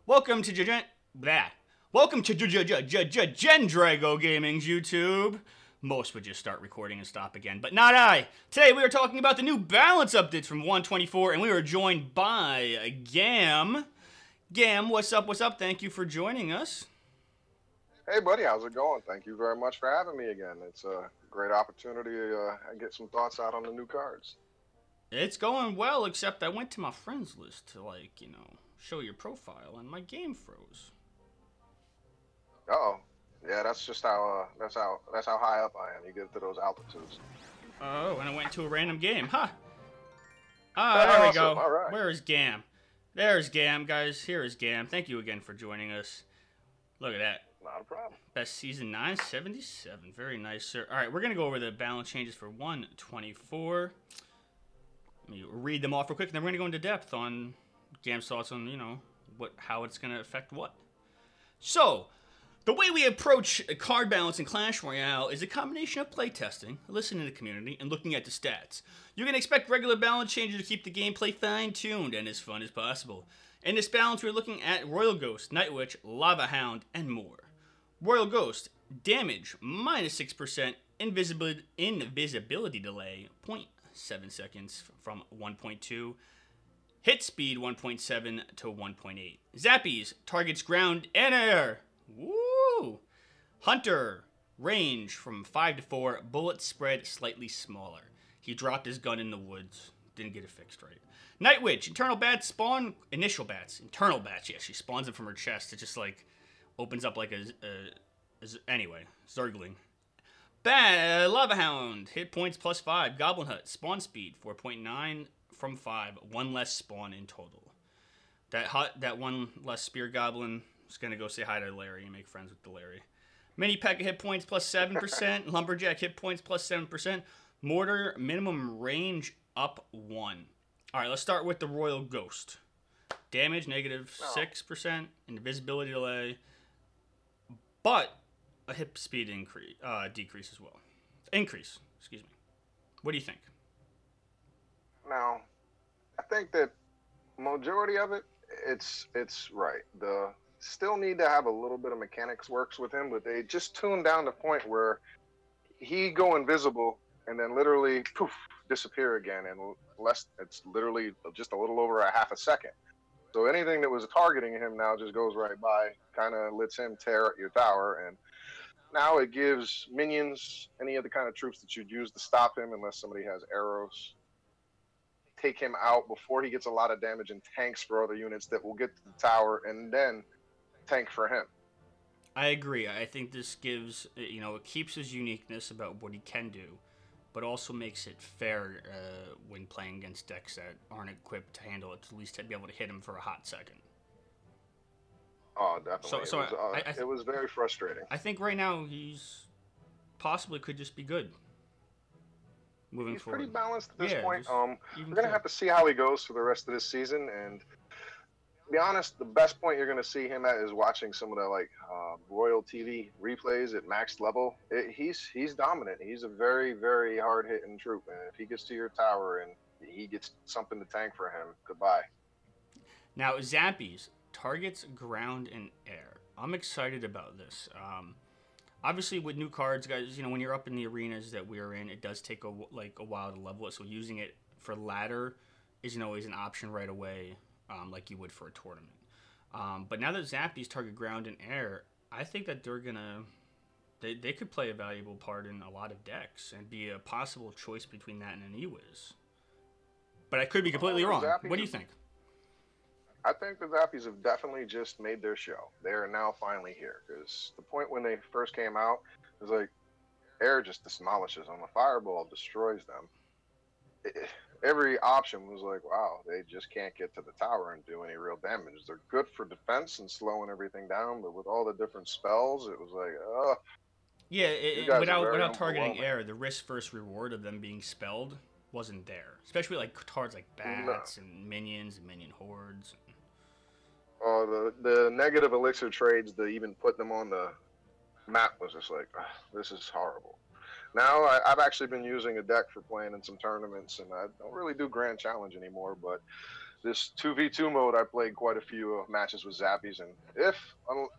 Welcome to Gendrago Gaming's YouTube. Most would just start recording and stop again, but not I. Today we are talking about the new balance updates from 1.24, and we are joined by Gam. Gam, what's up? What's up? Thank you for joining us. Hey, buddy, how's it going? Thank you very much for having me again. It's a great opportunity to get some thoughts out on the new cards. It's going well, except I went to my friends list to, show your profile, and my game froze. Uh-oh. Yeah, that's just how high up I am. You get to those altitudes. Oh, and I went to a random game, huh? Hey, there we awesome. go. All right. Where is Gam? There's Gam, guys. Here is Gam. Thank you again for joining us. Look at that. Not a problem. Best season 977. Very nice, sir. All right, we're going to go over the balance changes for 124. Let me read them off real quick, and then we're going to go into depth on Gam's thoughts on, how it's going to affect what. So, the way we approach card balance in Clash Royale is a combination of playtesting, listening to the community, and looking at the stats. You can expect regular balance changes to keep the gameplay fine-tuned and as fun as possible. In this balance, we're looking at Royal Ghost, Night Witch, Lava Hound, and more. Royal Ghost, damage, minus 6%, invisibility delay, 0.7 seconds from 1.2, hit speed 1.7 to 1.8. Zappies, targets ground and air. Woo! Hunter, range from 5 to 4, bullet spread slightly smaller. He dropped his gun in the woods, didn't get it fixed right. Night Witch, internal bats spawn, internal bats, yeah, she spawns them from her chest. It just opens up like anyway, Zergling. Lava Hound, hit points plus 5, Goblin Hut, spawn speed 4.9 from 5, one less spawn in total. That one less Spear Goblin is gonna go say hi to Larry and make friends with the Larry. Mini P.E.K.K.A hit points plus 7%, Lumberjack hit points plus 7%, Mortar minimum range up 1. All right, let's start with the Royal Ghost. Damage negative 6%, invisibility delay, but a hit speed decrease as well. Increase, excuse me. What do you think? Now, I think that majority of it, it's right. Still need to have a little bit of mechanics works with him, but they just tuned down the point where he go invisible and then literally poof disappear again, and it's literally just a little over a half a second. So anything that was targeting him now just goes right by, kind of lets him tear at your tower, and now it gives minions, any of the kind of troops that you'd use to stop him, unless somebody has arrows, take him out before he gets a lot of damage, and tanks for other units that will get to the tower and then tank for him. I agree. I think this gives, it keeps his uniqueness about what he can do, but also makes it fair when playing against decks that aren't equipped to handle it, to at least to be able to hit him for a hot second. Oh, definitely. It was very frustrating. I think right now he's possibly could just be good. Moving forward. He's pretty balanced at this point. We're going to have to see how he goes for the rest of this season, and to be honest, the best point you're going to see him at is watching some of the Royal TV replays at max level. He's dominant. He's a very, very hard-hitting troop, and if he gets to your tower and he gets something to tank for him, goodbye. Now, Zappies, targets ground and air. I'm excited about this. Obviously, with new cards, guys, when you're up in the arenas that we're in, it does take a while to level it. So using it for ladder isn't always an option right away, like you would for a tournament. But now that Zappies target ground and air, I think that they could play a valuable part in a lot of decks and be a possible choice between that and an Ewiz. But I could be completely wrong. What do you think? I think the Zappies have definitely just made their show. They are now finally here, because the point when they first came out was like, air just demolishes them. A fireball destroys them. Every option was like, wow, they just can't get to the tower and do any real damage. They're good for defense and slowing everything down, but with all the different spells, it was like, ugh. Yeah, without targeting air, the risk versus reward of them being spelled wasn't there. Especially cards like bats and minions and minion hordes. The negative elixir trades to even put them on the map was just like, this is horrible. Now, I've actually been using a deck for playing in some tournaments, and I don't really do Grand Challenge anymore, but this 2v2 mode, I played quite a few matches with Zappies, and if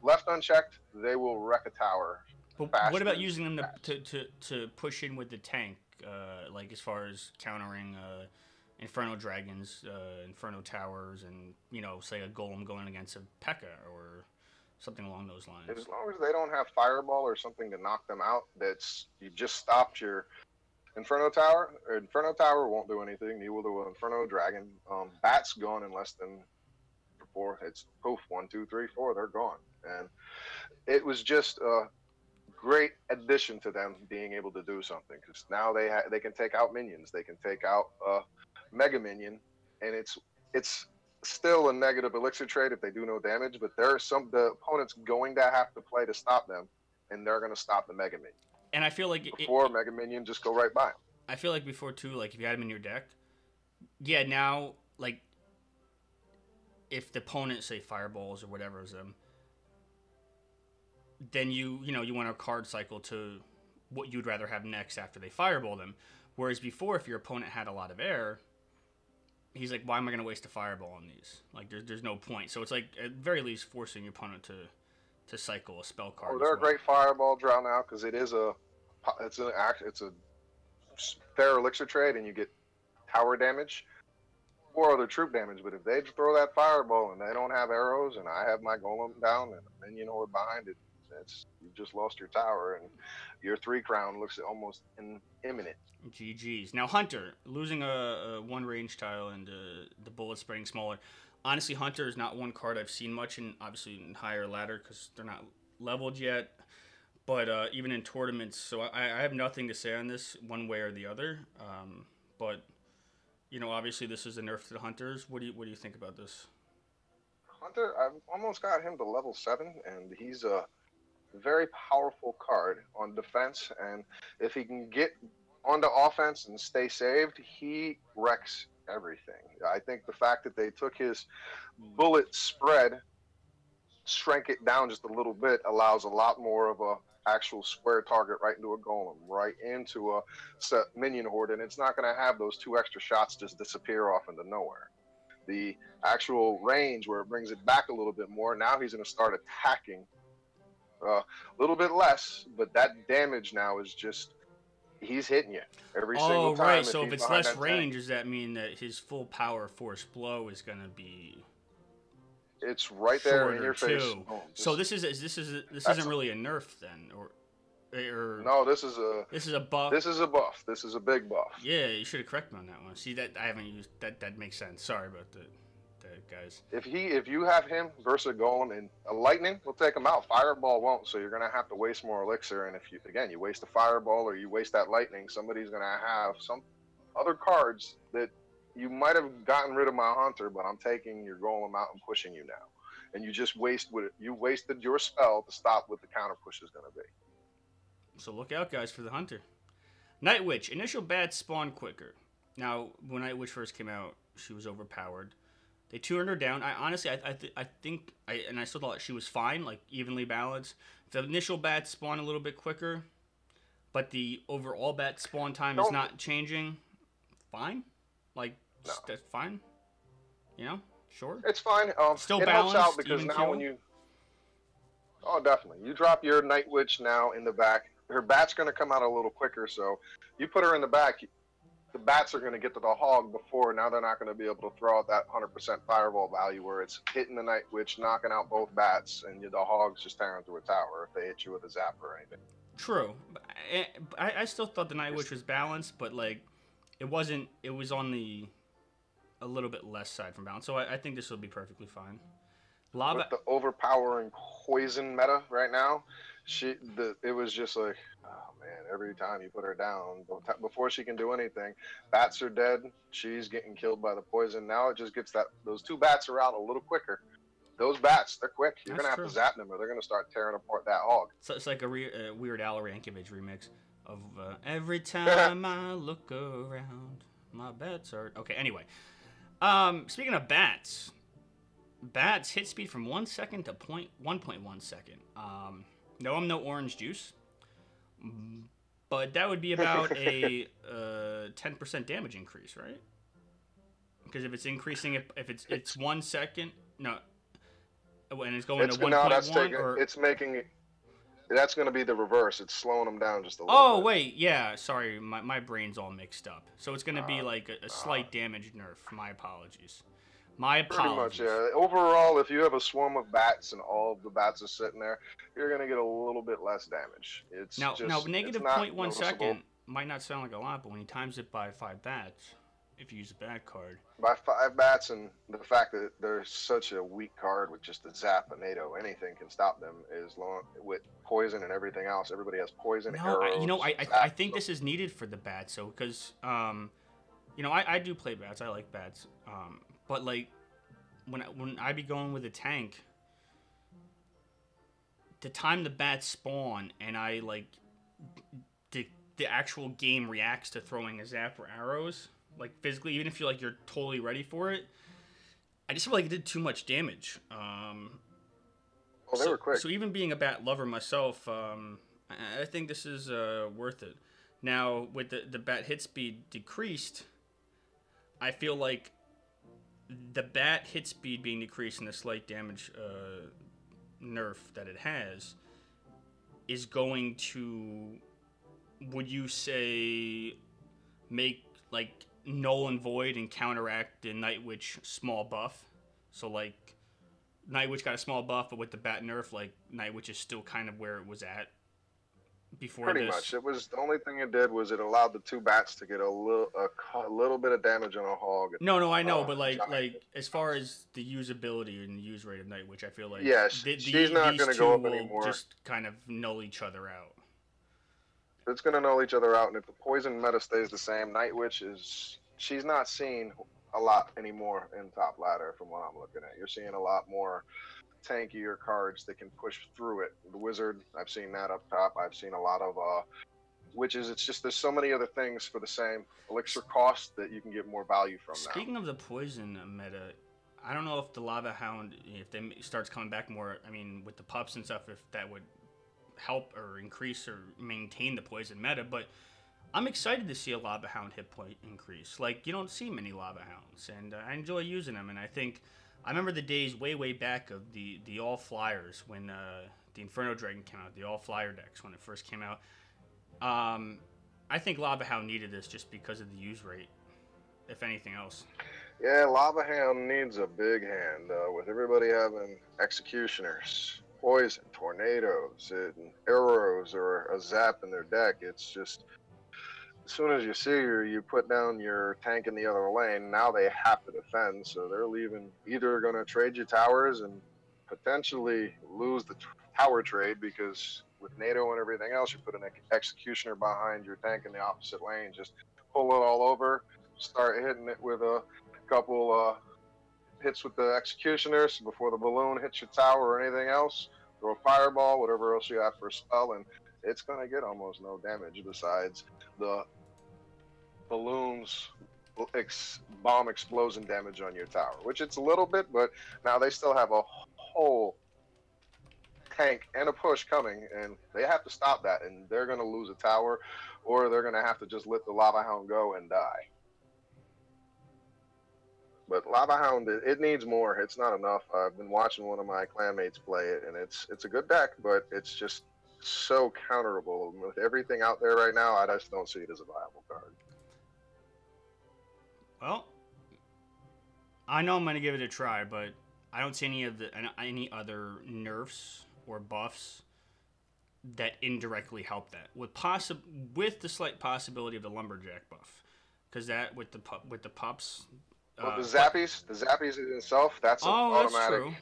left unchecked, they will wreck a tower But what fast about as using them bats. to push in with the tank, like as far as countering Inferno Dragons, Inferno Towers, and say a Golem going against a P.E.K.K.A. or something along those lines? As long as they don't have Fireball or something to knock them out, that's you just stopped your Inferno Tower. Inferno Tower won't do anything. Neither will Inferno Dragon. Bats gone in less than four. It's poof, 1, 2, 3, 4. They're gone, and it was just a great addition to them being able to do something because now they can take out minions. They can take out Mega Minion, and it's still a negative elixir trade if they do no damage. But there are the opponents going to have to play to stop them, and they're going to stop the Mega Minion. And I feel like before Mega Minion just go right by them. I feel like before too, like if you had him in your deck, yeah. Now, like if the opponent say fireballs or whatever is them, then you want to card cycle to what you'd rather have next after they fireball them. Whereas before, if your opponent had a lot of air, he's like, why am I going to waste a fireball on these? Like, there's no point. So it's like at very least forcing your opponent to cycle a spell card. Oh, they're a great fireball draw now because it's a fair elixir trade, and you get tower damage or other troop damage. But if they throw that fireball and they don't have arrows, and I have my golem down and a minion horde behind it, you just lost your tower, and your 3 crown looks almost imminent. GG's. Now Hunter losing a 1 range tile and the bullet spreading smaller. Honestly, Hunter is not one card I've seen much in, obviously in higher ladder because they're not leveled yet. But even in tournaments, so I have nothing to say on this one way or the other. But obviously this is a nerf to the Hunters. What do you think about this? Hunter, I've almost got him to level 7, and he's a very powerful card on defense. And if he can get onto offense and stay saved, he wrecks everything. I think the fact that they took his bullet spread, shrank it down just a little bit, allows a lot more of a actual square target right into a golem, right into a minion horde, and it's not going to have those 2 extra shots just disappear off into nowhere. The actual range where it brings it back a little bit more, now he's going to start attacking a little bit less, but that damage now is just, he's hitting you every single time. Oh, right. So if it's less range, does that mean that his full power force blow is going to be? It's right there in your face. Oh, so this isn't really a nerf then, or no? This is a buff. This is a buff. This is a big buff. Yeah, you should have corrected me on that one. See, that I haven't used that. That makes sense. Sorry about that, guys. If you have him versus a golem and a lightning, we'll take him out. Fireball won't. So you're gonna have to waste more elixir. And if you waste a fireball or you waste that lightning, somebody's gonna have some other cards that you might have gotten rid of my Hunter, but I'm taking your golem out and pushing you now. And you just wasted your spell to stop what the counter push is going to be. So look out, guys, for the Hunter. Night Witch. Initial bats spawn quicker. Now, when Night Witch first came out, she was overpowered. They tuned her down. I think I still thought she was fine, like evenly balanced. The initial bats spawn a little bit quicker, but the overall bat spawn time is not changing. Fine. Like, no. That's fine. Sure. It's fine. Still it balanced, helps out because now kill? when you... Oh, definitely. You drop your Night Witch now in the back. Her bat's going to come out a little quicker, so you put her in the back, the bats are going to get to the hog before. Now they're not going to be able to throw out that 100% fireball value where it's hitting the Night Witch, knocking out both bats, and the hog's just tearing through a tower if they hit you with a zapper or anything. True. I still thought the Night Witch was balanced, but, like, it wasn't... It was on the... a little bit less side from balance, so I think this will be perfectly fine. Lava. With the overpowering poison meta right now, it was just like, oh man, every time you put her down, before she can do anything, bats are dead. She's getting killed by the poison. Now it just gets those 2 bats are out a little quicker. Those bats, they're quick. You're gonna have to zap them, or they're gonna start tearing apart that hog. So it's like a Weird Al Yankovic remix of every time I look around, my bats are okay. Anyway. Speaking of bats hit speed from 1 second to 1.1 second. No, I'm no orange juice, but that would be about a 10% damage increase, right? Because if it's increasing, if it's 1 second, no, and it's going It's to no, that's 1.1 taking. or. It's making. That's going to be the reverse. It's slowing them down just a little Oh bit. wait, yeah, sorry, my brain's all mixed up. So it's gonna be Uh, like a uh, slight damage nerf. My apologies. My Pretty much, apologies. yeah. Overall, if you have a swarm of bats and all of the bats are sitting there, you're gonna get a little bit less damage. It's Now just, it's negative not point 0.1 noticeable. second might not sound like a lot, but when you times it by 5 bats, if you use a bat card. By 5 bats, and the fact that they're such a weak card with just a zap, a NATO, anything can stop them. Is long with poison and everything else. Everybody has poison, No, arrows, I zap. think So this is needed for the bats, so because I do play bats. I like bats, but like when I be going with a tank, the time the bats spawn and I like the actual game reacts to throwing a zap or arrows, like physically, even if you're totally ready for it, I just feel like it did too much damage. oh, they were quick. So even being a bat lover myself, I think this is worth it. Now with the bat hit speed decreased, I feel like the bat hit speed being decreased and the slight damage nerf that it has is going to, would you say, make like null and void and counteract the Night Witch small buff? So like Night Witch got a small buff, but with the bat nerf, like Night Witch is still kind of where it was at before Pretty this. much. It was the only thing it did was it allowed the 2 bats to get a little bit of damage on a hog. No, I know, but Giant. like as far as the usability and the use rate of Night Witch, I feel like Yeah, she's not these going to two go up will anymore. just kind of null each other out. It's going to null each other out, and if the poison meta stays the same, Night Witch she's not seen a lot anymore in top ladder from what I'm looking at. You're seeing a lot more tankier cards that can push through it. The Wizard, I've seen that up top. I've seen a lot of witches. It's just there's so many other things for the same elixir cost that you can get more value from now. Speaking of the poison meta, I don't know if the Lava Hound, if they starts coming back more, I mean, with the pups and stuff, if that would help or increase or maintain the poison meta, but I'm excited to see a Lava Hound hit point increase. Like, you don't see many Lava Hounds, and I enjoy using them, and I remember the days way back of the all flyers when the Inferno Dragon came out, the all flyer decks when it first came out. I think Lava Hound needed this just because of the use rate, if anything else. Yeah, Lava Hound needs a big hand with everybody having executioners, poison, tornadoes, and arrows, or a zap in their deck. It's just as soon as you see her, you put down your tank in the other lane. Now they have to defend, so they're leaving. Either going to trade you towers and potentially lose the tower trade because with NATO and everything else, you put an executioner behind your tank in the opposite lane. Just pull it all over, start hitting it with a couple hits with the executioners before the balloon hits your tower or anything else. Throw a fireball, whatever else you have for a spell, and it's going to get almost no damage besides the balloons bomb explosion damage on your tower, which it's a little bit, but now they still have a whole tank and a push coming, and they have to stop that, and they're going to lose a tower, or they're going to have to just let the Lava Hound go and die. But Lava Hound, it needs more. It's not enough. I've been watching one of my clanmates play it, and it's a good deck, but it's just so counterable. With everything out there right now, I just don't see it as a viable card. Well, I know I'm going to give it a try, but I don't see any other nerfs or buffs that indirectly help that. With the slight possibility of the lumberjack buff, because that with the pups. Well, the zappies in itself, that's an automatic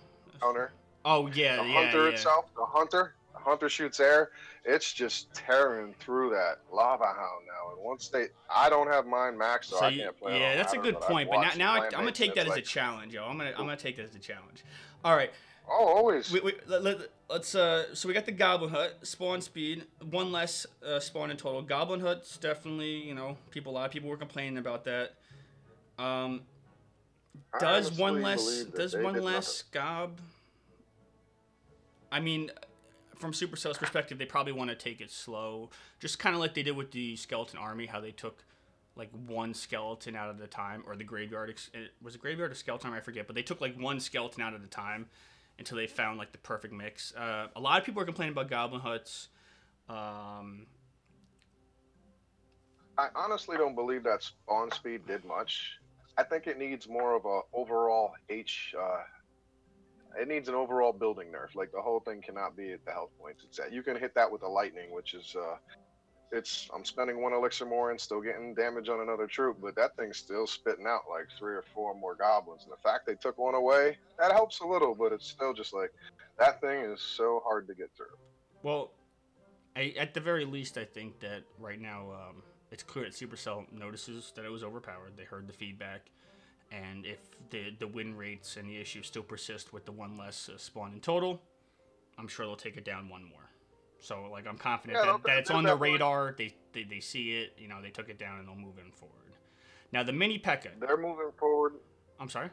counter. Oh yeah, the hunter itself, the hunter shoots air. It's just tearing through that Lava Hound now. And once I don't have mine maxed, so I can't play. Yeah, that's a good point. But now I'm gonna take that as a challenge, yo. I'm gonna take that as a challenge. All right. Oh, always. Let's so we got the Goblin Hut spawn speed, one less spawn in total. Goblin Hut's definitely, a lot of people were complaining about that. Does one less gob? I mean, from Supercell's perspective, they probably want to take it slow, just kind of like they did with the Skeleton Army, how they took like one skeleton out at a time, or the graveyard. Was it graveyard or skeleton? I forget. But they took like one skeleton out at a time until they found like the perfect mix. A lot of people are complaining about goblin huts. I honestly don't believe that spawn speed did much. I think it needs more of a overall it needs an overall building nerf. Like the whole thing cannot be at the health points it's at. You can hit that with the lightning, which is I'm spending 1 elixir more and still getting damage on another troop, but that thing's still spitting out like 3 or 4 more goblins. And the fact they took one away, that helps a little, but it's still just like that thing is so hard to get through. Well, at the very least, I think that right now it's clear that Supercell notices that it was overpowered. They heard the feedback, and if the win rates and the issues still persist with the one less spawn in total, I'm sure they'll take it down 1 more. So, like, I'm confident that it's on their radar. They see it. You know, they took it down, and they'll move in forward. Now, the mini P.E.K.K.A. They're moving forward. I'm sorry?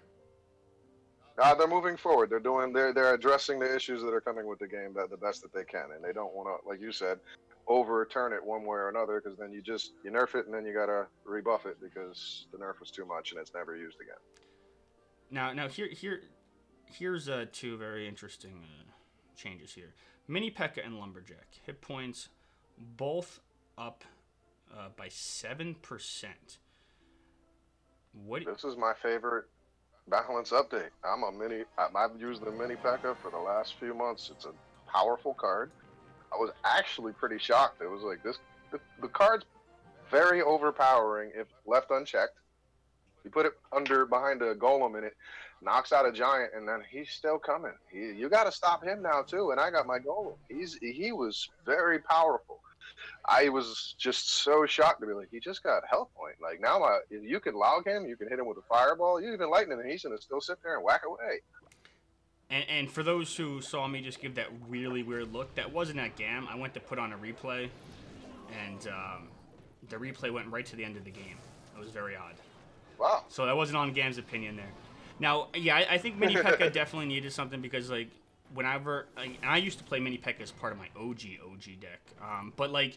They're moving forward. They're addressing the issues that are coming with the game the best that they can. And they don't want to, like you said, overturn it one way or another, because then you nerf it, and then you got to rebuff it because the nerf was too much, and it's never used again. Now here's 2 very interesting changes here. Mini P.E.K.K.A. and Lumberjack. Hit points both up by 7%. This is my favorite balance update. I've used the Mini P.E.K.K.A. for the last few months. It's a powerful card. I was actually pretty shocked. It was like the card's very overpowering if left unchecked. You put it behind a golem and it knocks out a giant, and then he's still coming. You got to stop him now too. And I got my golem. He was very powerful. I was just so shocked to be like, he just got health point. Like now, you can log him, you can hit him with a fireball, you even lightning, and he's gonna still sit there and whack away. And for those who saw me just give that really weird look, that wasn't at GAM. I went to put on a replay, and the replay went right to the end of the game. It was very odd. Wow. So that wasn't on GAM's opinion there. Now, yeah, I think Mini P.E.K.K.A. definitely needed something because, like, whenever... I used to play Mini P.E.K.K.A. as part of my OG deck. But, like,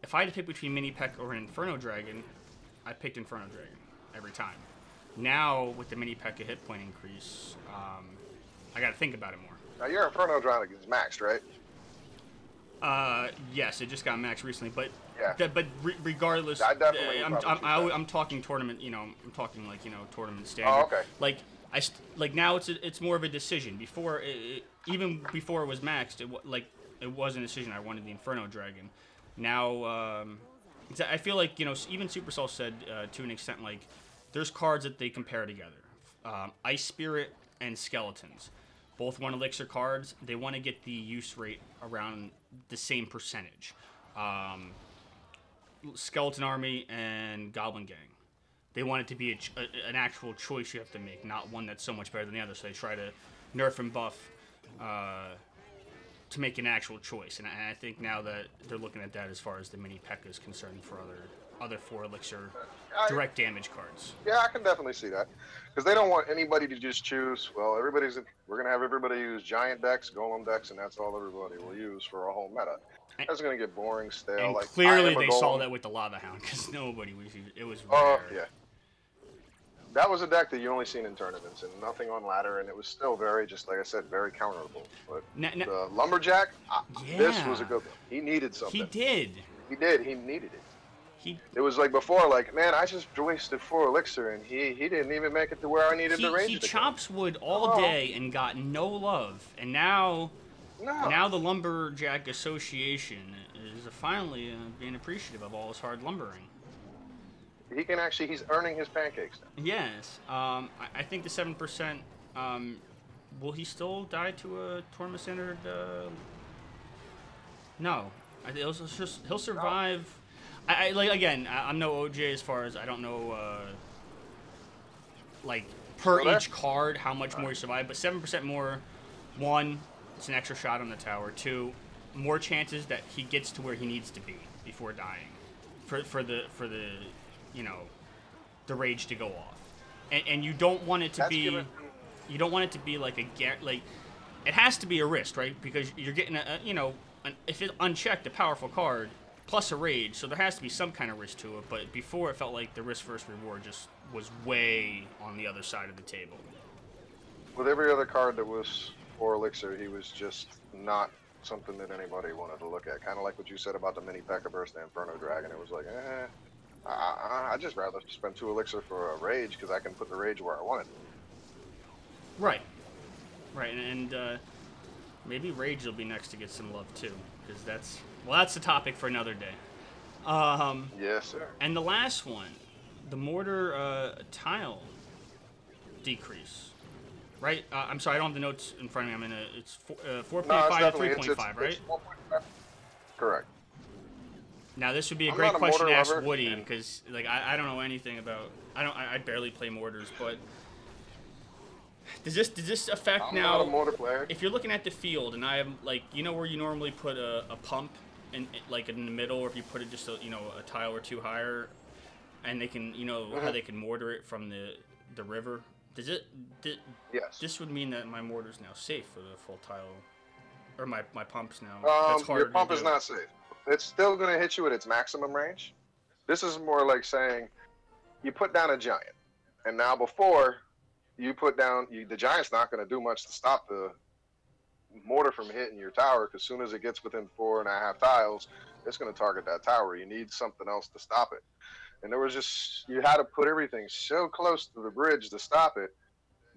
if I had to pick between Mini P.E.K.K.A. or an Inferno Dragon, I picked Inferno Dragon every time. Now, with the Mini P.E.K.K.A. hit point increase, I got to think about it more. Now, your Inferno Dragon is maxed, right? Yes, it just got maxed recently, but yeah. Regardless, I definitely I'm talking tournament. You know, I'm talking like tournament standard. Oh, okay. Like now it's more of a decision. Before even before it was maxed, it wasn't a decision. I wanted the Inferno Dragon. Now I feel like even Supercell said to an extent like there's cards that they compare together. Ice Spirit and Skeletons. Both 1 elixir cards. They want to get the use rate around the same percentage. Skeleton Army and Goblin Gang. They want it to be an actual choice you have to make, not one that's so much better than the other. So they try to nerf and buff to make an actual choice. And I think now that they're looking at that as far as the Mini P.E.K.K.A. is concerned for other 4 elixir direct damage cards. Yeah, I can definitely see that. Because they don't want anybody to just choose, well, we're going to have everybody use giant decks, golem decks, and that's all everybody will use for a whole meta. That's going to get boring, stale. And clearly they saw that with the Lava Hound, because nobody was using it. It was rare. Yeah. That was a deck that you only seen in tournaments and nothing on ladder, and it was still very, just like I said, very counterable. But the Lumberjack, this was a good one. He needed something. He did. He did. He needed it. It was like before, like, man, I just wasted 4 elixir, and he didn't even make it to where I needed the range. He chops wood all day and got no love, and now the Lumberjack Association is finally being appreciative of all his hard lumbering. He can actually, he's earning his pancakes now. Yes. I think the 7%, will he still die to a tournament standard? No. He'll survive. No. I'm no OJ as far as I don't know, each card how much more you survive, but 7% more. 1, it's an extra shot on the tower. 2, more chances that he gets to where he needs to be before dying, for the the rage to go off, and you don't want it to be, you don't want it to be like it has to be a risk, right? Because you're getting if it's unchecked, a powerful card. plus a rage, so there has to be some kind of risk to it. But before, it felt like the risk versus reward just was way on the other side of the table. With every other card that was 4 elixir, he was just not something that anybody wanted to look at. Kind of like what you said about the mini P.E.K.K.A. Burst and Inferno Dragon. It was like, I'd just rather spend 2 elixir for a rage because I can put the rage where I want it. Right. Right, and maybe rage will be next to get some love too, because that's the topic for another day. Yes, sir. And the last one, the mortar tile decrease. Right? I'm sorry, I don't have the notes in front of me. It's 4.5 to 3.5, right? 4.5. Correct. Now this would be a great question to ask Woody, because like I don't know anything about. I barely play mortars, but does this affect I'm now? not a mortar player. If you're looking at the field, and I have like where you normally put a pump in like in the middle, or if you put it just a tile or two higher, and they can how they can mortar it from the river. Yes. This would mean that my mortar's now safe for the full tile, or my pump's now. Your pump is not safe. It's still going to hit you at its maximum range. This is more like saying you put down a giant, and now before you put down the giant's not going to do much to stop the mortar from hitting your tower, because as soon as it gets within 4.5 tiles, it's going to target that tower. You need something else to stop it. And there was you had to put everything so close to the bridge to stop it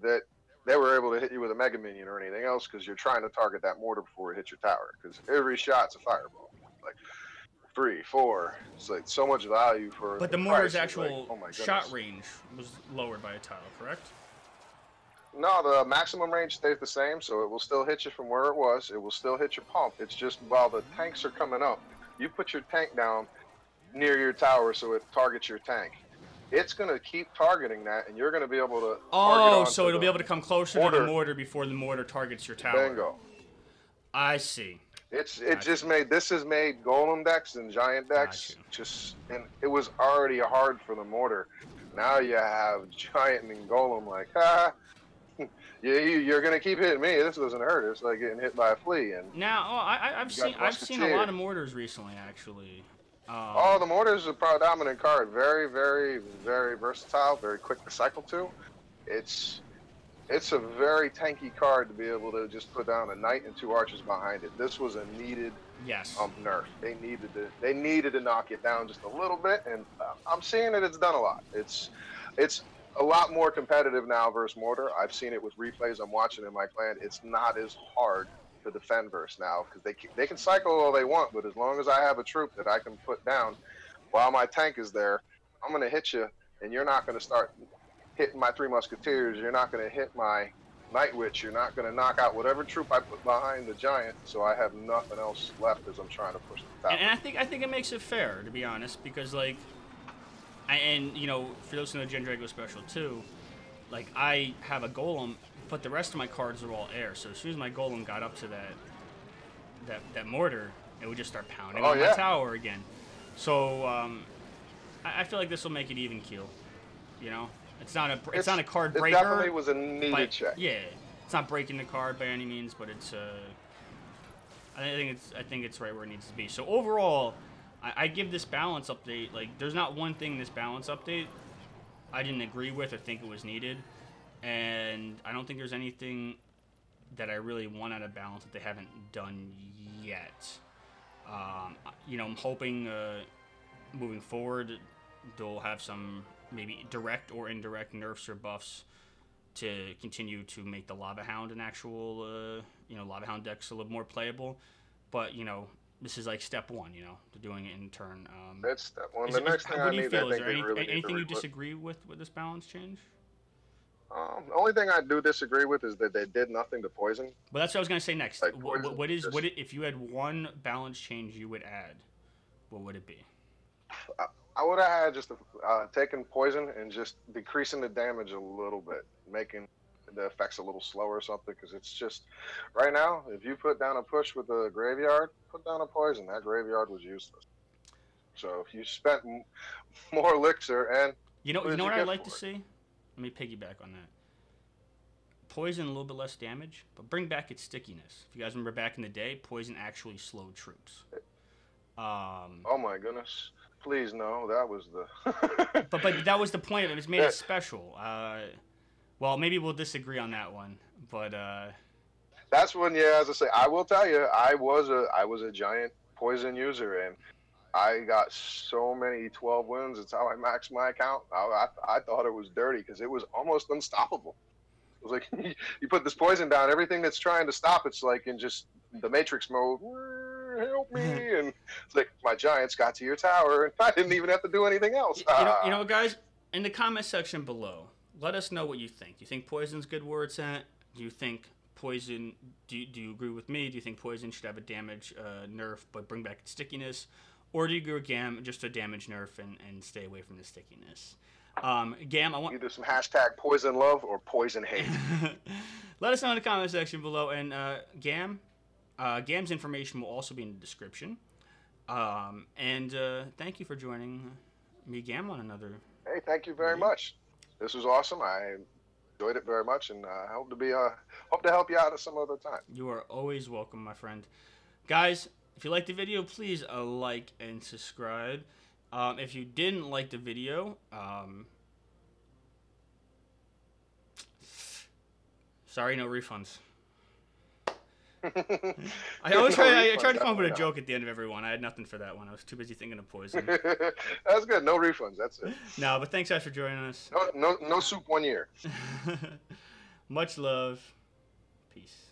that they were able to hit you with a Mega Minion or anything else, because you're trying to target that mortar before it hits your tower. Because every shot's a fireball. Like 3, 4. It's like so much value for. But the mortar's actual shot range was lowered by a tile, correct? No, the maximum range stays the same, so it will still hit you from where it was. It will still hit your pump. It's just while the tanks are coming up, you put your tank down near your tower so it targets your tank. It's going to keep targeting that, and you're going to be able to so it'll be able to come closer to the mortar before the mortar targets your tower. Bingo. I see. This has made golem decks and giant decks and it was already hard for the mortar. Now you have giant and golem you're going to keep hitting me. This doesn't hurt. It's like getting hit by a flea. And now I've seen a lot of mortars recently, actually. The mortar is a predominant card. Very, very, very versatile. Very quick to cycle to. It's a very tanky card to be able to just put down a knight and 2 archers behind it. This was a needed nerf. They needed to knock it down just a little bit, and I'm seeing that it's done a lot. It's a lot more competitive now versus mortar. I've seen it with replays I'm watching in my clan. It's not as hard to defend versus now, because they can cycle all they want, but as long as I have a troop that I can put down while my tank is there, I'm going to hit you, and you're not going to start hitting my 3 musketeers. You're not going to hit my night witch. You're not going to knock out whatever troop I put behind the giant, so I have nothing else left as I'm trying to push the tower. And I think it makes it fair, to be honest, because like, for those who know Gendrago special too, like I have a golem, but the rest of my cards are all air. So as soon as my golem got up to that mortar, it would just start pounding on my tower again. So I feel like this will make it even keel. It's not a card breaker. It definitely was a needed check. Yeah, it's not breaking the card by any means, but it's I think it's right where it needs to be. So overall, I give this balance update, like, there's not one thing in this balance update I didn't agree with or think it was needed. And I don't think there's anything that I really want out of balance that they haven't done yet. I'm hoping moving forward they'll have some maybe direct or indirect nerfs or buffs to continue to make the Lava Hound an actual, Lava Hound decks a little more playable. But, this is like step one, they're doing it in turn. That's step one. The next thing I need, I think they really need to anything you disagree with this balance change? The only thing I do disagree with is that they did nothing to poison. But that's what I was going to say next. Like, if you had one balance change you would add, what would it be? I would have had just taken poison and just decreasing the damage a little bit, making the effects a little slower or something, because it's just right now, if you put down a push with a graveyard, put down a poison, that graveyard was useless. So if you spent more elixir and you know what I'd like to see? Let me piggyback on that. Poison a little bit less damage, but bring back its stickiness. If you guys remember back in the day, poison actually slowed troops. Oh my goodness! Please no, that was the. But that was the point of it. It made it special. Well, maybe we'll disagree on that one, but That's when, yeah. As I say, I will tell you, I was a giant poison user, and I got so many 12 wins. It's how I maxed my account. I thought it was dirty because it was almost unstoppable. It was like you put this poison down, everything that's trying to stop it's like in just the Matrix mode. Help me! And it's like my giants got to your tower, and I didn't even have to do anything else. you know, guys, in the comment section below, let us know what you think. Do you think poison's good where it's at? Do you think poison? Do you agree with me? Do you think poison should have a damage nerf but bring back its stickiness? Or do you agree with Gam, just a damage nerf and stay away from the stickiness? Gam, I want either some hashtag poison love or poison hate. Let us know in the comment section below. And Gam's information will also be in the description. And thank you for joining me, Gam, on another. Hey, thank you very much. This was awesome. I enjoyed it very much, and hope to help you out at some other time. You are always welcome, my friend. Guys, if you liked the video, please like and subscribe. If you didn't like the video, sorry, no refunds. I always tried to come up with a joke at the end of every one. I had nothing for that one. I was too busy thinking of poison. That's good. No refunds. That's it. No, but thanks guys for joining us. No soup 1 year. Much love. Peace.